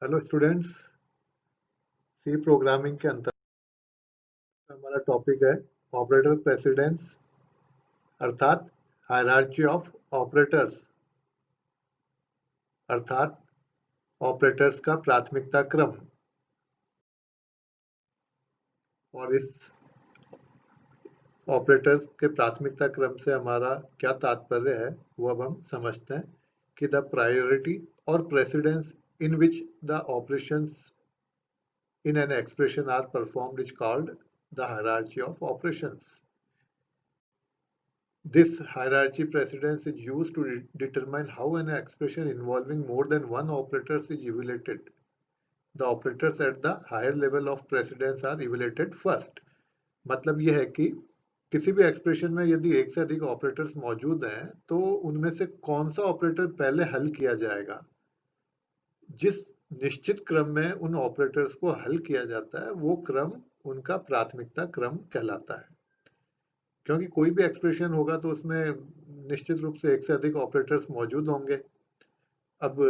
Hello students. सी programming के अंतर्गत हमारा टॉपिक है ऑपरेटर प्रेसिडेंस अर्थात हायरार्की ऑफ ऑपरेटर्स अर्थात ऑपरेटर्स का प्राथमिकता क्रम। और इस ऑपरेटर्स के प्राथमिकता क्रम से हमारा क्या तात्पर्य है वो अब हम समझते हैं कि द प्रायोरिटी और precedence in which the operations in an expression are performed is called the hierarchy of operations. This hierarchy precedence is used to determine how an expression involving more than one operator is evaluated. The operators at the higher level of precedence are evaluated first. मतलब यह है कि किसी भी expression में यदि एक से अधिक ऑपरेटर्स मौजूद हैं तो उनमें से कौन सा ऑपरेटर पहले हल किया जाएगा। जिस निश्चित क्रम में उन ऑपरेटर्स को हल किया जाता है वो क्रम उनका प्राथमिकता क्रम कहलाता है। क्योंकि कोई भी एक्सप्रेशन होगा तो उसमें निश्चित रूप से एक से अधिक ऑपरेटर्स मौजूद होंगे। अब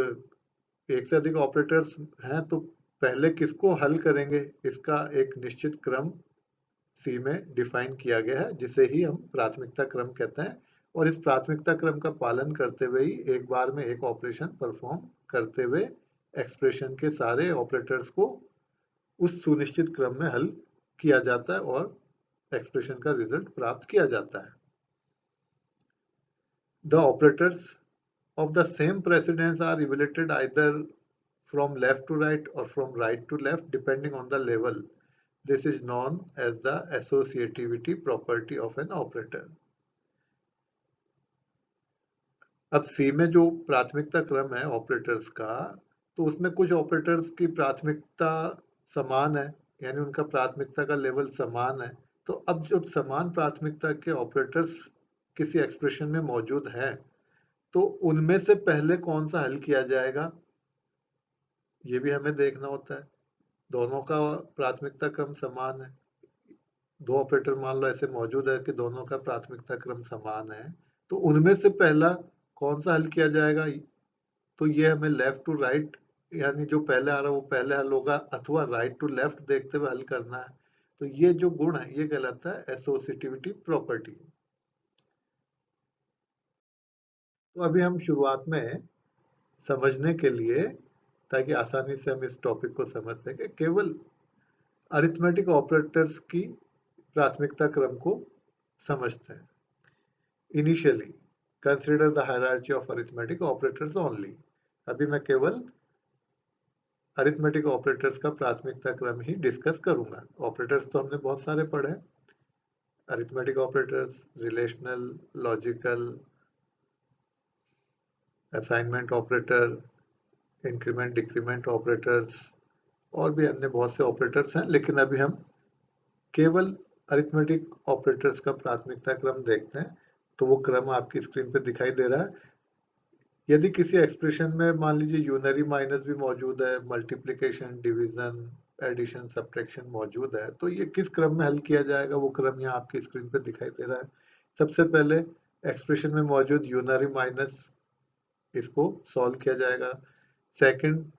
एक से अधिक ऑपरेटर्स हैं तो पहले किसको हल करेंगे इसका एक निश्चित क्रम सी में डिफाइन किया गया है जिसे ही हम प्राथमिकता क्रम कहते हैं। और इस प्राथमिकता क्रम का पालन करते हुए ही एक बार में एक ऑपरेशन परफॉर्म करते हुए एक्सप्रेशन के सारे ऑपरेटर्स को उस सुनिश्चित क्रम में हल किया जाता है और एक्सप्रेशन का रिजल्ट प्राप्त किया जाता है। The operators of the same precedence are evaluated either from left to right or from right to left depending on the level. This is known as the associativity property of an operator. अब C में जो प्राथमिकता क्रम है operators का तो उसमें कुछ ऑपरेटर्स की प्राथमिकता समान है यानी उनका प्राथमिकता का लेवल समान है। तो अब जब समान प्राथमिकता के ऑपरेटर्स किसी एक्सप्रेशन में मौजूद हैं तो उनमें से पहले कौन सा हल किया जाएगा ये भी हमें देखना होता है। दोनों का प्राथमिकता क्रम समान है। दो ऑपरेटर मान लो ऐसे मौजूद है कि दोनों का प्राथमिकता क्रम समान है तो उनमें से पहला कौन सा हल किया जाएगा तो ये हमें लेफ्ट टू राइट यानी जो पहले आ रहा है वो पहले हल होगा अथवा राइट टू लेफ्ट देखते हुए हल करना है। तो ये जो गुण है ये कहलाता है एसोसिएटिविटी प्रॉपर्टी। तो अभी हम शुरुआत में समझने के लिए ताकि आसानी से हम इस टॉपिक को समझ सके केवल अरिथमेटिक ऑपरेटर्स की प्राथमिकता क्रम को समझते हैं। Initially consider the hierarchy of arithmetic operators only. अभी मैं केवल अरिथमेटिक ऑपरेटर्स का प्राथमिकता क्रम ही डिस्कस करूंगा। ऑपरेटर्स तो हमने बहुत सारे पढ़े, arithmetic operators, relational, logical, assignment operator, increment decrement operators और भी अन्य बहुत से ऑपरेटर्स हैं। लेकिन अभी हम केवल अरिथमेटिक ऑपरेटर्स का प्राथमिकता क्रम देखते हैं। तो वो क्रम आपकी स्क्रीन पे दिखाई दे रहा है। यदि किसी एक्सप्रेशन में मान लीजिए यूनरी माइनस भी मौजूद है, मल्टीप्लिकेशन, डिवीजन, एडिशन, सब्ट्रैक्शन मौजूद है तो ये किस क्रम में हल किया जाएगा वो क्रम यहाँ आपकी स्क्रीन पे दिखाई दे रहा है। सबसे पहले एक्सप्रेशन में मौजूद यूनरी माइनस इसको सॉल्व किया जाएगा। सेकंड,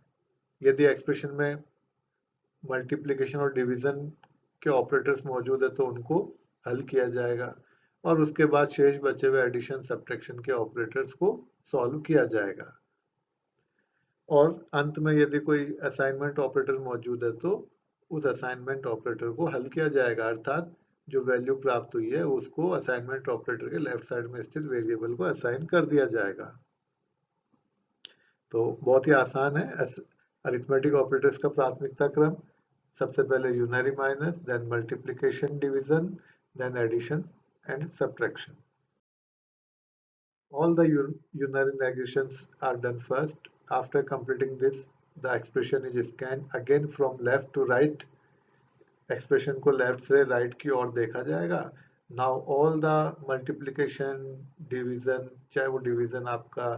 यदि एक्सप्रेशन में मल्टीप्लिकेशन और डिवीजन के ऑपरेटर्स मौजूद है तो उनको हल किया जाएगा और उसके बाद शेष बचे हुए एडिशन सब्ट्रैक्शन के ऑपरेटर्स को सॉल्व किया जाएगा। और अंत में यदि कोई असाइनमेंट ऑपरेटर मौजूद है तो उस असाइनमेंट ऑपरेटर को हल किया जाएगा अर्थात जो वैल्यू प्राप्त हुई है उसको असाइनमेंट ऑपरेटर के लेफ्ट साइड में स्थित वेरिएबल को असाइन कर दिया जाएगा। तो बहुत ही आसान है अरिथमेटिक ऑपरेटर्स का प्राथमिकता क्रम। सबसे पहले unary minus, then multiplication, division, then addition and subtraction. All the unary negations are done first. After completing this, the expression is scanned again from left to right. Expression को left से right की ओर देखा जाएगा। Now all the multiplication, division, चाहे वो division आपका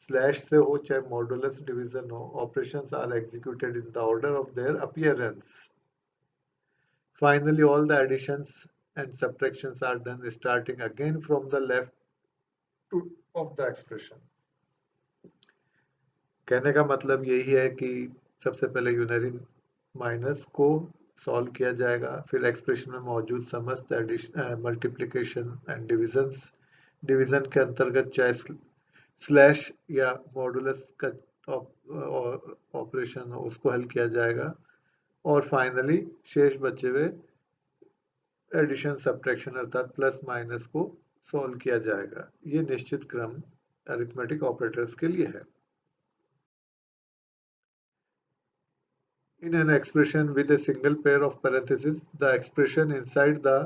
slash से हो चाहे modulus division हो, operations are executed in the order of their appearance. Finally, all the additions and subtractions are done starting again from the left of the expression. कहने का मतलब यही है कि सबसे पहले यूनरी माइनस को सॉल्व किया जाएगा, फिर एक्सप्रेशन में मौजूद समस्त मल्टीप्लिकेशन एंड डिवीजन के अंतर्गत चाहे स्लैश या मॉडुलस का ऑपरेशन उसको हल किया जाएगा, और फाइनली शेष बचे हुए एडिशन सब्ट्रैक्शन अर्थात प्लस माइनस को सॉल्व किया जाएगा। ये निश्चित क्रम अरिथमेटिक ऑपरेटर्स के लिए है। In an expression with a single pair of parentheses, the expression inside the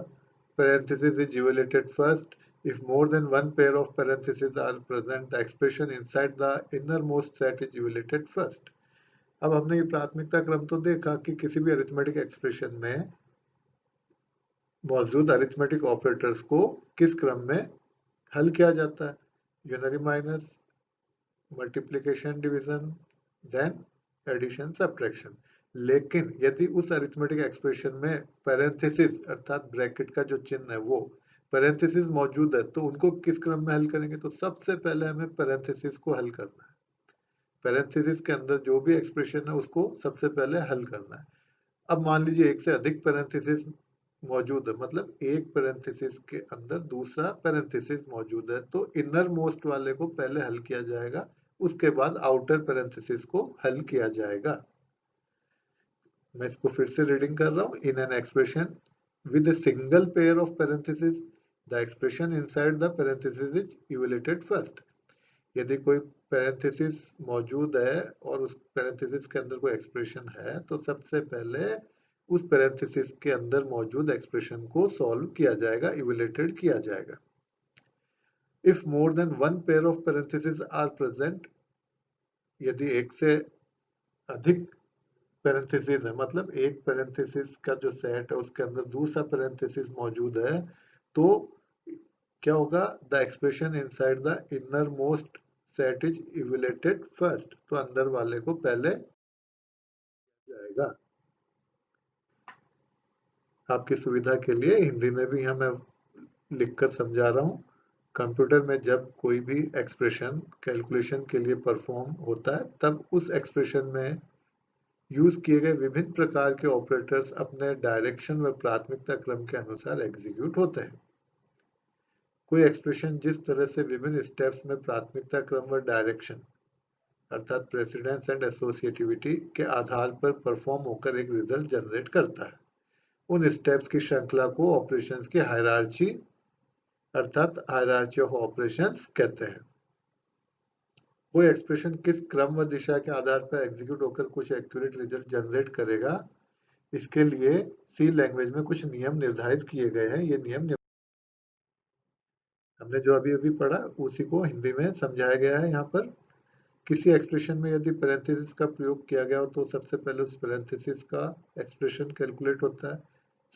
parentheses is evaluated first. If more than one pair of parentheses are present, the expression inside the innermost set is evaluated first. अब हमने ये प्राथमिकता क्रम तो देखा कि किसी भी अरिथमेटिक एक्सप्रेशन में मौजूद अरिथमेटिक ऑपरेटर्स को किस क्रम में हल किया जाता है, unary minus, multiplication division, then addition subtraction. लेकिन यदि उस अरिथमेटिक एक्सप्रेशन में पैरेंथेसिस अर्थात ब्रैकेट का जो चिन्ह है वो पैरेंथेसिस मौजूद है तो उनको किस क्रम में हल करेंगे, तो सबसे पहले हमें पैरेंथेसिस को हल करना है। पैरेंथेसिस के अंदर जो भी एक्सप्रेशन है उसको सबसे पहले हल करना है। अब मान लीजिए एक से अधिक पैरेंथेसिस मौजूद है, मतलब एक पैरेंथेसिस के अंदर दूसरा पैरेंथेसिस मौजूद है, तो इनर मोस्ट वाले को पहले हल किया जाएगा, उसके बाद आउटर पैरेंथेसिस को हल किया जाएगा। मैं इसको फिर से रीडिंग कर रहा हूँ। In an expression with a single pair of parenthesis, the expression inside the parenthesis is evaluated first. यदि कोई पैरेंथेसिस मौजूद है और उस पैरेंथेसिस के अंदर कोई एक्सप्रेशन है, तो सबसे पहले उस पैरेंथेसिस के अंदर मौजूद एक्सप्रेशन को सॉल्व किया जाएगा, इवैल्यूएटेड किया जाएगा। If more than one pair of parenthesis are present, यदि एक से अधिक पैरेंथेसिस है, मतलब एक पैरेंथेसिस का जो सेट है उसके अंदर दूसरा पैरेंथेसिस मौजूद है, तो क्या होगा, the expression inside the inner most set is evaluated first, तो अंदर वाले को पहले जाएगा। आपकी सुविधा के लिए हिंदी में भी मैं लिखकर समझा रहा हूँ। कंप्यूटर में जब कोई भी एक्सप्रेशन कैलकुलेशन के लिए परफॉर्म होता है, तब उस एक्सप्रेशन में यूज किए गए विभिन्न प्रकार के ऑपरेटर्स अपने डायरेक्शन व प्राथमिकता क्रम के अनुसार एग्जीक्यूट होते हैं। कोई एक्सप्रेशन जिस तरह से विभिन्न स्टेप्स में प्राथमिकता क्रम व डायरेक्शन अर्थात प्रेसिडेंस एंड एसोसिएटिविटी के आधार पर परफॉर्म होकर एक रिजल्ट जनरेट करता है, उन स्टेप्स की श्रृंखला को ऑपरेशंस की हायरार्ची अर्थात हायरार्ची ऑफ ऑपरेशंस कहते हैं। कोई एक्सप्रेशन किस क्रम व दिशा के आधार पर एग्जीक्यूट होकर कुछ एक्यूरेट रिजल्ट जनरेट करेगा, इसके लिए सी लैंग्वेज में कुछ नियम निर्धारित किए गए हैं। ये नियम हमने जो अभी अभी पढ़ा उसी को हिंदी में समझाया गया है। यहाँ पर किसी एक्सप्रेशन में यदि पैरेंथेसिस का प्रयोग किया गया हो तो सबसे पहले उस पैरेंथेसिस का एक्सप्रेशन कैलकुलेट होता है।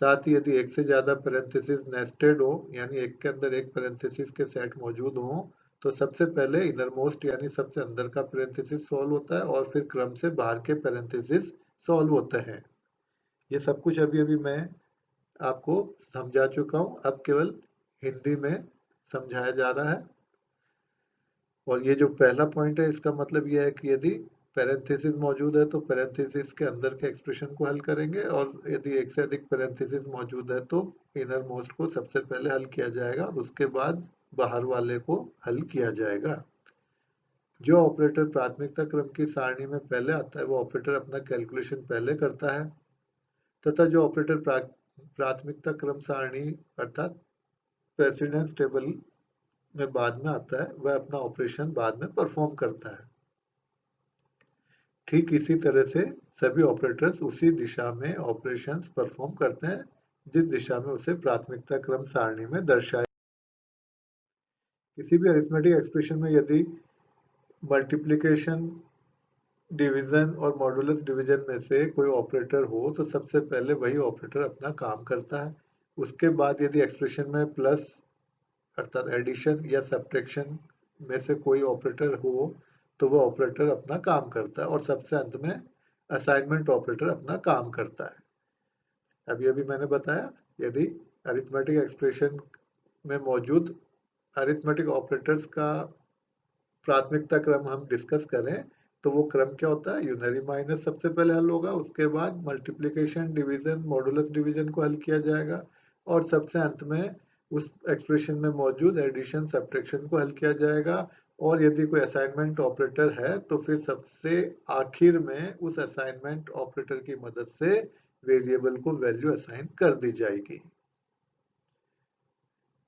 साथ ही यदि एक से ज्यादा पैरेंथेसिस नेस्टेड हो, यानी एक के अंदर एक पैरेंथेसिस के सेट मौजूद हो, तो सबसे पहले इनरमोस्ट यानी सबसे अंदर का पैरेंथेसिस सॉल्व होता है और फिर क्रम से बाहर के पैरेंथेसिस सॉल्व होते हैं। ये सब कुछ अभी अभी मैं आपको समझा चुका हूँ, अब केवल हिंदी में समझाया जा रहा है। और ये जो पहला पॉइंट है इसका मतलब ये है कि यदि पैरेंथेसिस मौजूद है तो पैरेंथेसिस के अंदर के एक्सप्रेशन को हल करेंगे, और यदि एक से अधिक पैरेंथेसिस मौजूद है तो इनर मोस्ट को सबसे पहले हल किया जाएगा और उसके बाद बाहर वाले को हल किया जाएगा। जो ऑपरेटर प्राथमिकता क्रम की सारणी में पहले आता है वो ऑपरेटर अपना कैलकुलेशन पहले करता है, तथा जो ऑपरेटर प्राथमिकता क्रम सारणी अर्थात प्रेसिडेंस टेबल में बाद में आता है वह अपना ऑपरेशन बाद में परफॉर्म करता है। ठीक इसी तरह से सभी ऑपरेटर्स उसी दिशा में ऑपरेशंस परफॉर्म करते हैं जिस दिशा में उसे प्राथमिकता क्रम सारणी में दर्शाया। किसी भी अरिथमेटिक एक्सप्रेशन में यदि मल्टीप्लिकेशन डिवीजन और मॉडुलस डिवीजन में से कोई ऑपरेटर हो तो सबसे पहले वही ऑपरेटर अपना काम करता है। उसके बाद यदि एक्सप्रेशन में प्लस अर्थात एडिशन या सब्ट्रैक्शन में से कोई ऑपरेटर हो तो वह ऑपरेटर अपना काम करता है, और सबसे अंत में असाइनमेंट ऑपरेटर अपना काम करता है। अभी अभी मैंने बताया यदि अरिथमेटिक एक्सप्रेशन में मौजूद अरिथमेटिक ऑपरेटर्स का प्राथमिकता क्रम हम डिस्कस करें तो वो क्रम क्या होता है, यूनरी माइनस सबसे पहले हल होगा, उसके बाद मल्टीप्लिकेशन डिवीजन मॉडुलस डिवीजन को हल किया जाएगा, और सबसे अंत में उस एक्सप्रेशन में मौजूद एडिशन सब्ट्रैक्शन को हल किया जाएगा। और यदि कोई असाइनमेंट ऑपरेटर है तो फिर सबसे आखिर में उस असाइनमेंट ऑपरेटर की मदद से वेरिएबल को वैल्यू असाइन कर दी जाएगी।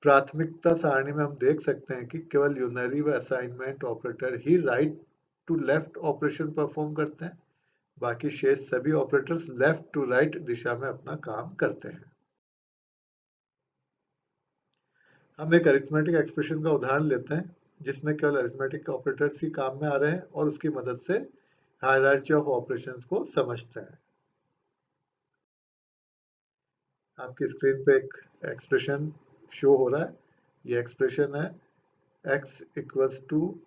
प्राथमिकता सारणी में हम देख सकते हैं कि केवल यूनरी व असाइनमेंट ऑपरेटर ही right to left operation perform करते हैं, बाकी शेष सभी ऑपरेटर्स लेफ्ट टू राइट दिशा में अपना काम करते हैं। हम एक अरिथमेटिक एक्सप्रेशन का उदाहरण लेते हैं जिसमें केवल अरिथमेटिक ऑपरेटर्स ही काम में आ रहे हैं और उसकी मदद से हायरार्की ऑफ ऑपरेशंस को समझते हैं। आपकी स्क्रीन पे एक एक्सप्रेशन शो हो रहा है। ये एक्सप्रेशन है x इक्वल्स टू,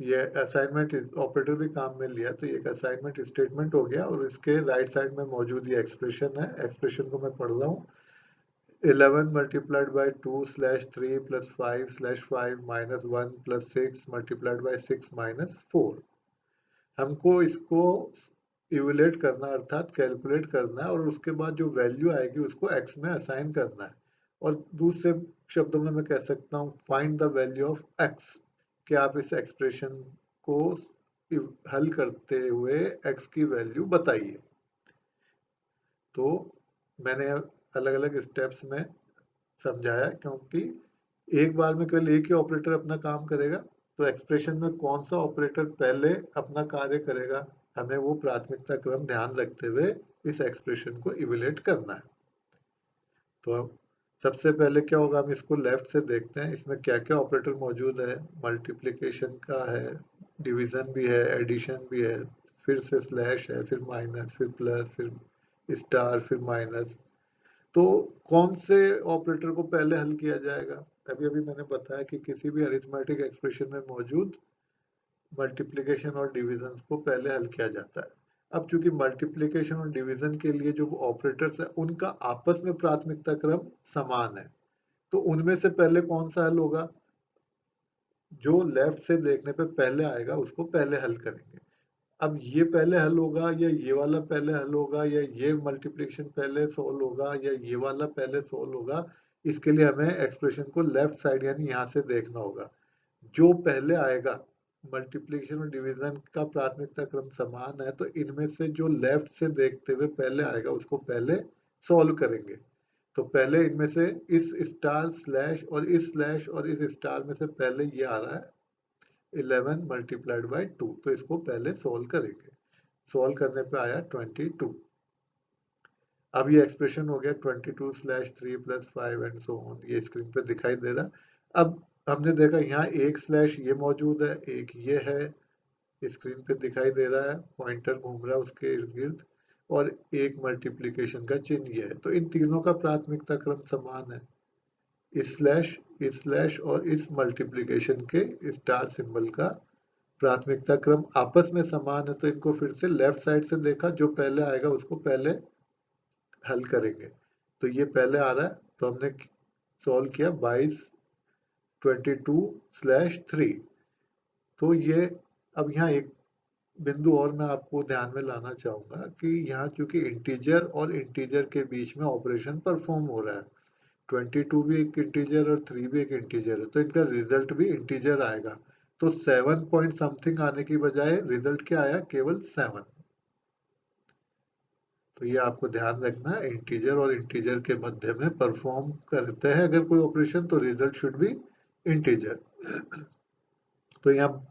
ये असाइनमेंट ऑपरेटर भी काम में लिया तो ये एक असाइनमेंट स्टेटमेंट हो गया, और इसके राइट साइड में मौजूद ये एक्सप्रेशन है। एक्सप्रेशन को मैं पढ़ रहा हूँ। 11 multiplied by 2 slash 3 plus 5 slash 5 minus 1 plus 6 multiplied by 6 minus 4। हमको इसको इवेल्युएट करना अर्थात कैलकुलेट करना है, और उसके बाद जो वैल्यू आएगी उसको x में असाइन करना है। और दूसरे शब्दों में मैं कह सकता हूँ find the value of x, कि आप इस एक्सप्रेशन को हल करते हुए x की वैल्यू बताइए। तो मैंने अलग अलग स्टेप्स में समझाया, क्योंकि एक बार में केवल एक ही ऑपरेटर अपना काम करेगा, तो एक्सप्रेशन में कौन सा ऑपरेटर पहले अपना कार्य करेगा, हमें वो प्राथमिकता क्रम ध्यान रखते हुए इस एक्सप्रेशन को इवेल्युएट करना है। तो सबसे पहले क्या होगा, हम इसको लेफ्ट से देखते हैं इसमें क्या क्या ऑपरेटर मौजूद है। मल्टीप्लिकेशन का है, डिवीजन भी है, एडिशन भी है, फिर से स्लैश है, फिर माइनस, फिर प्लस, फिर स्टार, फिर माइनस। तो कौन से ऑपरेटर को पहले हल किया जाएगा? अभी अभी मैंने बताया कि किसी भी अरिथमेटिक एक्सप्रेशन में मौजूद मल्टीप्लिकेशन और डिवीजन को पहले हल किया जाता है। अब चूंकि मल्टीप्लिकेशन और डिवीजन के लिए जो ऑपरेटर्स है उनका आपस में प्राथमिकता क्रम समान है, तो उनमें से पहले कौन सा हल होगा, जो लेफ्ट से देखने पे पहले आएगा उसको पहले हल करेंगे। अब ये पहले हल होगा या ये वाला पहले हल होगा, या ये मल्टीप्लिकेशन पहले सोल्व होगा या ये वाला पहले सोल्व होगा, इसके लिए हमें एक्सप्रेशन को लेफ्ट साइड यानी यहाँ से देखना होगा। जो पहले आएगा, मल्टीप्लिकेशन और डिवीजन का प्राथमिकता क्रम समान है, तो इनमें से जो लेफ्ट से देखते हुए पहले आएगा उसको पहले सॉल्व करेंगे। तो पहले इनमें से इस स्टार स्लैश और इस स्लैश और इस स्टार में से पहले ये आ रहा है 11 मल्टीप्लाइड बाई 2, तो इसको पहले सोल्व करेंगे। सोल्व करने पे आया 22। अब ये एक्सप्रेशन हो गया 22 slash 3 plus 5 and so on, ये स्क्रीन पे दिखाई दे रहा। अब हमने देखा यहाँ एक स्लैश ये मौजूद है, एक ये है, स्क्रीन पे दिखाई दे रहा है, पॉइंटर घूम रहा है उसके इर्द गिर्द, और एक मल्टीप्लिकेशन का चिन्ह ये है। तो इन तीनों का प्राथमिकता क्रम समान है। इस स्लैश और इस मल्टीप्लिकेशन के स्टार सिंबल का प्राथमिकता क्रम आपस में समान है, तो इनको फिर से लेफ्ट साइड से देखा, जो पहले आएगा उसको पहले हल करेंगे। तो ये पहले आ रहा है तो हमने सॉल्व किया 22 22 स्लैश 3। तो ये, अब यहाँ एक बिंदु और मैं आपको ध्यान में लाना चाहूंगा कि यहाँ चूंकि इंटीजर और इंटीजर के बीच में ऑपरेशन परफॉर्म हो रहा है, 22 भी एक इंटीजर और 3 भी एक इंटीजर है, तो इनका रिजल्ट भी इंटीजर आएगा। तो 7 पॉइंट समथिंग आने की बजाय रिजल्ट क्या आया, केवल 7। तो ये आपको ध्यान रखना है, इंटीजर और इंटीजर के मध्य में परफॉर्म करते हैं अगर कोई ऑपरेशन, तो रिजल्ट शुड बी इंटीजर। तो यहाँ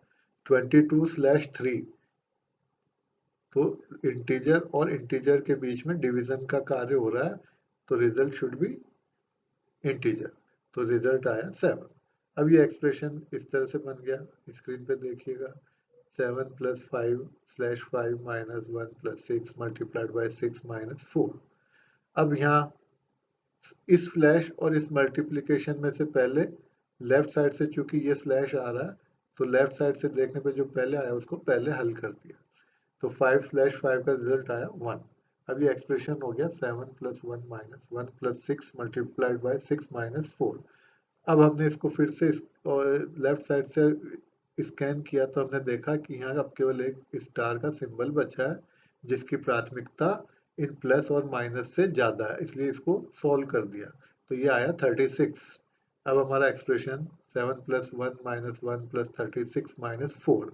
22 स्लैश 3, तो इंटीजर और इंटीजर के बीच में डिवीजन का कार्य हो रहा है, तो रिजल्ट शुड बी इंटीजर। तो रिजल्ट आया 7। अब ये एक्सप्रेशन इस तरह से बन गया, स्क्रीन पे देखिएगा। 7 plus 5 slash 5 minus 1 plus 6 multiplied by 6 minus 4। अब यहाँ इस स्लैश और इस मल्टीप्लिकेशन में से पहले लेफ्ट साइड से चूंकि ये स्लैश आ रहा है, तो लेफ्ट साइड से देखने पे जो पहले आया उसको पहले हल कर दिया। तो 5 स्लैश 5 का रिजल्ट आया 1। अब ये एक्सप्रेशन हो गया 7 plus 1 minus 1 plus 6 multiplied by 6 minus 4। अब हमने इसको फिर से लेफ्ट साइड से स्कैन किया तो हमने देखा कि यहाँ अब केवल एक स्टार का सिंबल बचा है जिसकी प्राथमिकता इन प्लस और माइनस से ज़्यादा है, इसलिए इसको सॉल्व कर दिया तो ये आया 36। अब हमारा एक्सप्रेशन 7 + 1 - 1 + 36 - 4,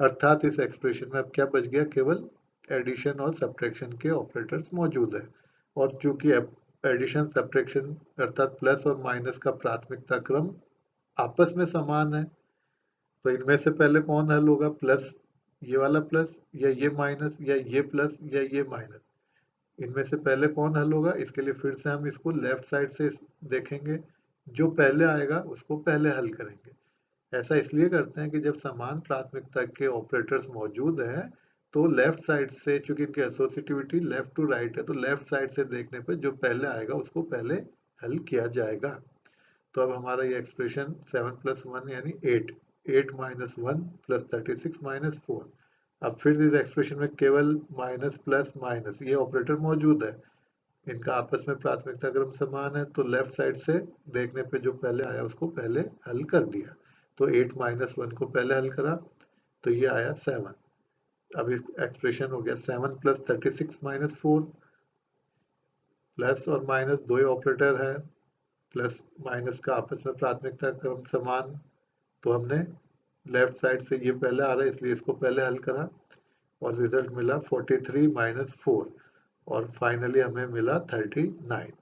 अर्थात इस एक्सप्रेशन में अब क्या बच गया, केवल एडिशन और सब्ट्रैक्शन के ऑपरेटर्स मौजूद है। और चूंकि एडिशन सब्ट्रैक्शन अर्थात प्लस और माइनस का प्राथमिकता क्रम आपस में समान है, तो इनमें से पहले कौन हल होगा, प्लस, ये वाला प्लस या ये माइनस या ये प्लस या ये माइनस, इनमें से पहले कौन हल होगा। इसके लिए फिर से हम इसको लेफ्ट साइड से देखेंगे, जो पहले आएगा उसको पहले हल करेंगे। ऐसा इसलिए करते हैं कि जब समान प्राथमिकता के ऑपरेटर्स मौजूद हैं तो लेफ्ट साइड से, चूंकि इनकी एसोसिएटिविटी लेफ्ट टू राइट है, तो लेफ्ट साइड से देखने पे जो पहले आएगा उसको पहले हल किया जाएगा। तो अब हमारा ये एक्सप्रेशन 7 + 1 यानी 8, 8 - 1 + 36 - 4। अब फिर इस एक्सप्रेशन में केवल माइनस प्लस माइनस ये ऑपरेटर मौजूद है, इनका आपस में प्राथमिकता क्रम समान है, तो लेफ्ट साइड से देखने पे जो पहले आया उसको पहले हल कर दिया। तो 8 - 1 को पहले हल करा तो ये आया 7। अब इस एक्सप्रेशन हो गया 7 + 36 - 4, प्लस और माइनस दो ही ऑपरेटर है, प्लस माइनस का आपस में प्राथमिकता क्रम समान, तो हमने लेफ्ट साइड से ये पहले आ रहा है इसलिए इसको पहले हल करा और रिजल्ट मिला 43 - 4 और फाइनली हमें मिला 39।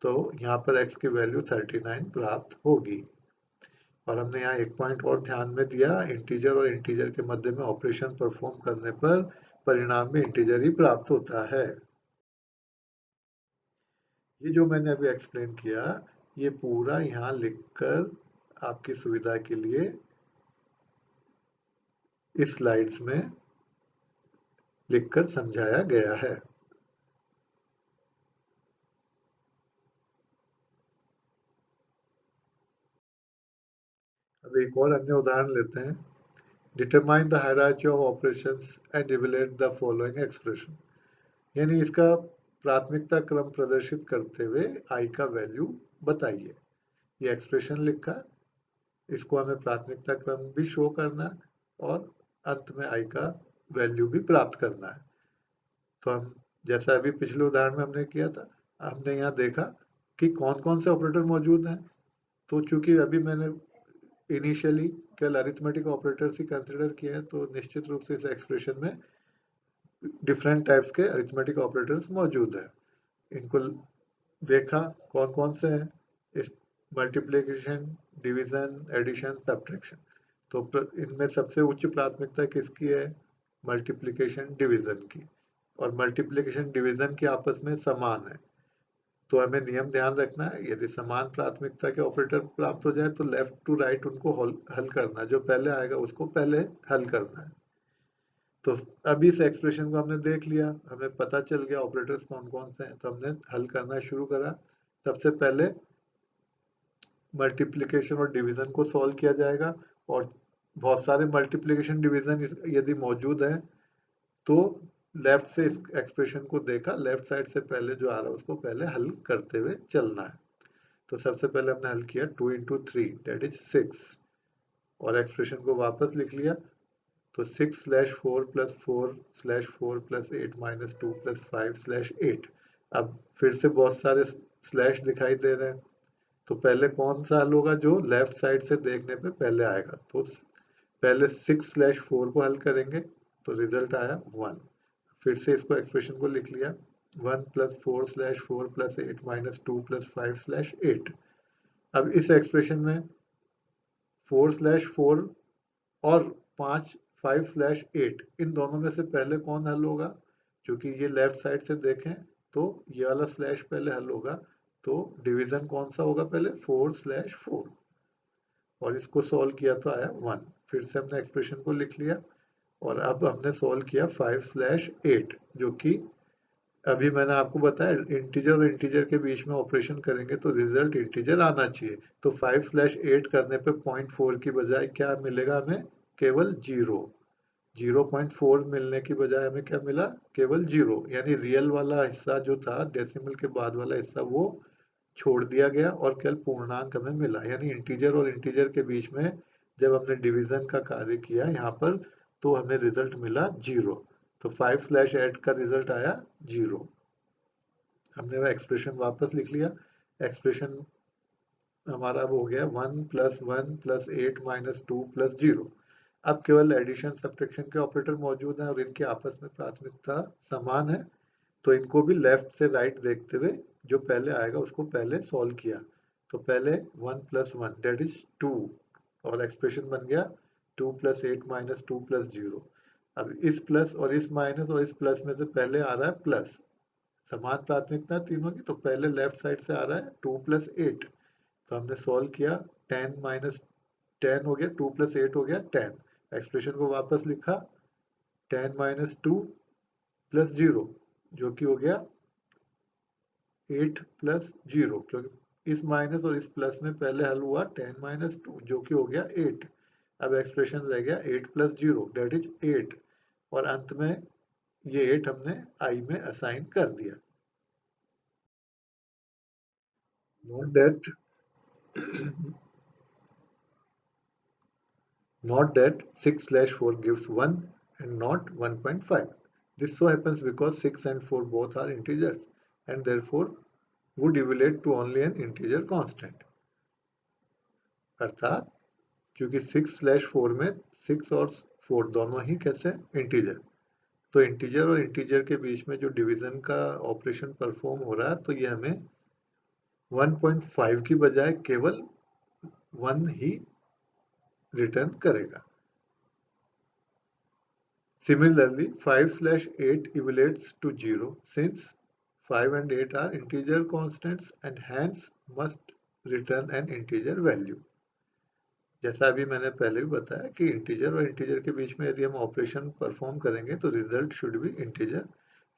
तो यहाँ पर x की वैल्यू 39 प्राप्त होगी। और हमने यहाँ एक पॉइंट और ध्यान में दिया, इंटीजर और इंटीजर के मध्य में ऑपरेशन परफॉर्म करने पर परिणाम में इंटीजर ही प्राप्त होता है। ये जो मैंने अभी एक्सप्लेन किया ये पूरा यहाँ लिखकर आपकी सुविधा के लिए इस स्लाइड्स में लिखकर समझाया गया है। अब एक और अन्य उदाहरण लेते हैं। Determine the hierarchy of operations and evaluate the following expression, यानी इसका प्राथमिकता क्रम प्रदर्शित करते हुए आई का वैल्यू बताइए। ये एक्सप्रेशन लिखा, इसको हमें प्राथमिकता क्रम भी शो करना है और अंत में आई का वैल्यू भी प्राप्त करना है। तो हम जैसा अभी पिछले उदाहरण में हमने किया था, हमने यहाँ देखा कि कौन कौन से ऑपरेटर मौजूद हैं। तो चूंकि अभी मैंने इनिशियली केवल अरिथमेटिक ऑपरेटर्स ही कंसिडर किए हैं, तो निश्चित रूप से इस एक्सप्रेशन में डिफरेंट टाइप्स के अरिथमेटिक ऑपरेटर्स मौजूद हैं। इनको देखा कौन कौन से हैं, इस मल्टीप्लिकेशन, डिवीजन, एडिशन, सब्ट्रैक्शन। तो इनमें सबसे उच्च प्राथमिकता किसकी है, मल्टीप्लिकेशन डिवीजन की, और मल्टीप्लिकेशन डिवीजन के आपस में समान है। तो हमें नियम ध्यान रखना है, यदि समान प्राथमिकता के ऑपरेटर प्राप्त हो जाए तो लेफ्ट टू राइट उनको हल करना है, जो पहले आएगा उसको पहले हल करना है। तो अभी इस एक्सप्रेशन को हमने देख लिया, हमें पता चल गया ऑपरेटर्स कौन कौन से हैं, तो हमने हल करना शुरू करा। सबसे पहले मल्टीप्लिकेशन और डिवीजन को सॉल्व किया जाएगा, और बहुत सारे मल्टीप्लिकेशन डिवीजन यदि मौजूद है तो लेफ्ट से इस एक्सप्रेशन को देखा, लेफ्ट साइड से पहले जो आ रहा है उसको पहले हल करते हुए चलना है। तो सबसे पहले हमने हल किया 2 × 3 दैट इज 6 और एक्सप्रेशन को वापस लिख लिया। तो 6/4 + 4/4 + 8 - 2 + 5/8। अब फिर से बहुत सारे स्लैश दिखाई दे रहे हैं, तो पहले कौन सा हल होगा, जो लेफ्ट साइड से देखने पे पहले आएगा। तो पहले 6/4 को हल करेंगे तो रिजल्ट आया 1। फिर से इसको एक्सप्रेशन को लिख लिया 1 + 4/4 + 8 - 2 + 5/8। अब इस एक्सप्रेशन में 4/4 और 5/8 इन दोनों में से पहले कौन हल होगा, क्योंकि ये लेफ्ट साइड से देखें तो ये वाला स्लैश पहले हल होगा। तो डिवीजन कौन सा होगा, पहले 4/4, और इसको सॉल्व किया तो आया 1। फिर से हमने एक्सप्रेशन को लिख लिया और अब हमने सॉल्व किया 5/8, जो कि अभी मैंने आपको बताया इंटीजर और इंटीजर के बीच में ऑपरेशन करेंगे तो रिजल्ट इंटीजर आना चाहिए। तो 5/8 करने पे 0.4 की बजाय क्या मिलेगा हमें, केवल 0। 0.4 मिलने की बजाय हमें क्या मिला, केवल 0, यानी रियल वाला हिस्सा जो था डेसिमल के बाद वाला हिस्सा वो छोड़ दिया गया और केवल पूर्णांक हमें मिला, यानी इंटीजर और इंटीजर के बीच में जब हमने डिवीजन का कार्य किया यहाँ पर तो हमें रिजल्ट मिला 0। तो 5/8 का रिजल्ट आया 0। हमने वह एक्सप्रेशन वापस लिख लिया। एक्सप्रेशन हमारा वो हो गया 1 + 1 + 8 - 2 + 0। अब केवल एडिशन सब्ट्रैक्शन के ऑपरेटर मौजूद हैं और इनकी आपस में प्राथमिकता समान है, तो इनको भी लेफ्ट से राइट देखते हुए जो पहले आएगा उसको पहले सॉल्व किया। तो पहले 1 + 1 दैट इज 2 और एक्सप्रेशन बन गया 2 + 8 - 2 + 0। अब इस प्लस और इस माइनस और इस प्लस में से पहले आ रहा है प्लस, समान प्राथमिकता तीनों की, तो पहले लेफ्ट साइड से आ रहा है 2 + 8। तो हमने सॉल्व किया 10 - 10 हो गया, 2 + 8 हो गया 10। एक्सप्रेशन को वापस लिखा 10 - 2 + 0 जो कि हो गया 8 + 0, क्योंकि इस माइनस और इस प्लस में पहले हल हुआ 10 - 2 जो कि हो गया 8। अब एक्सप्रेशन रह गया 8 + 0 दैट इज 8 और अंत में ये 8 हमने आई में असाइन कर दिया। Note that Not that 6/4 gives 1 and not 1.5. This so happens because 6 and 4 both are integers and therefore would evaluate to only an integer constant. अर्थात क्योंकि 6/4 में 6 और 4 दोनों ही कैसे इंटीजर, तो इंटीजर और इंटीजर के बीच में जो डिवीजन का ऑपरेशन परफॉर्म हो रहा है तो ये हमें 1.5 की बजाय केवल 1 ही रिटर्न करेगा। Similarly, 5/8 evaluates to 0 since 5 and 8 are integer constants and hence must return an integer value. जैसा अभी मैंने पहले भी बताया कि इंटीजर और इंटीजर के बीच में यदि हम ऑपरेशन परफॉर्म करेंगे तो रिजल्ट शुड बी इंटीजर।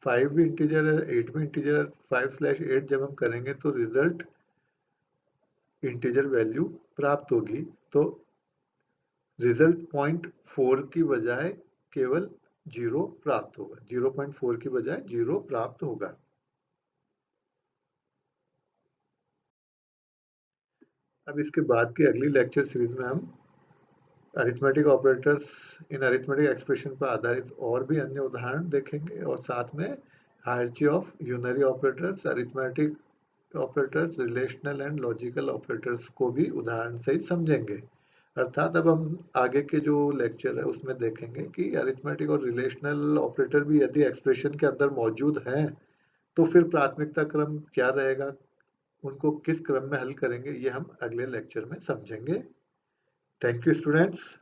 5 भी इंटीजर है, 8 भी इंटीजर। 5/8 जब हम करेंगे तो रिजल्ट इंटीजर वैल्यू प्राप्त होगी, तो रिजल्ट 0.4 की बजाय केवल 0 प्राप्त होगा, 0.4 की बजाय 0 प्राप्त होगा। अब इसके बाद की अगली लेक्चर सीरीज में हम arithmetic operators in arithmetic expression पर आधारित और भी अन्य उदाहरण देखेंगे और साथ में hierarchy of unary operators, arithmetic operators, relational and logical operators को भी उदाहरण सहित समझेंगे। अर्थात अब हम आगे के जो लेक्चर है उसमें देखेंगे कि अरिथमेटिक और रिलेशनल ऑपरेटर भी यदि एक्सप्रेशन के अंदर मौजूद हैं तो फिर प्राथमिकता क्रम क्या रहेगा, उनको किस क्रम में हल करेंगे, ये हम अगले लेक्चर में समझेंगे। Thank you students.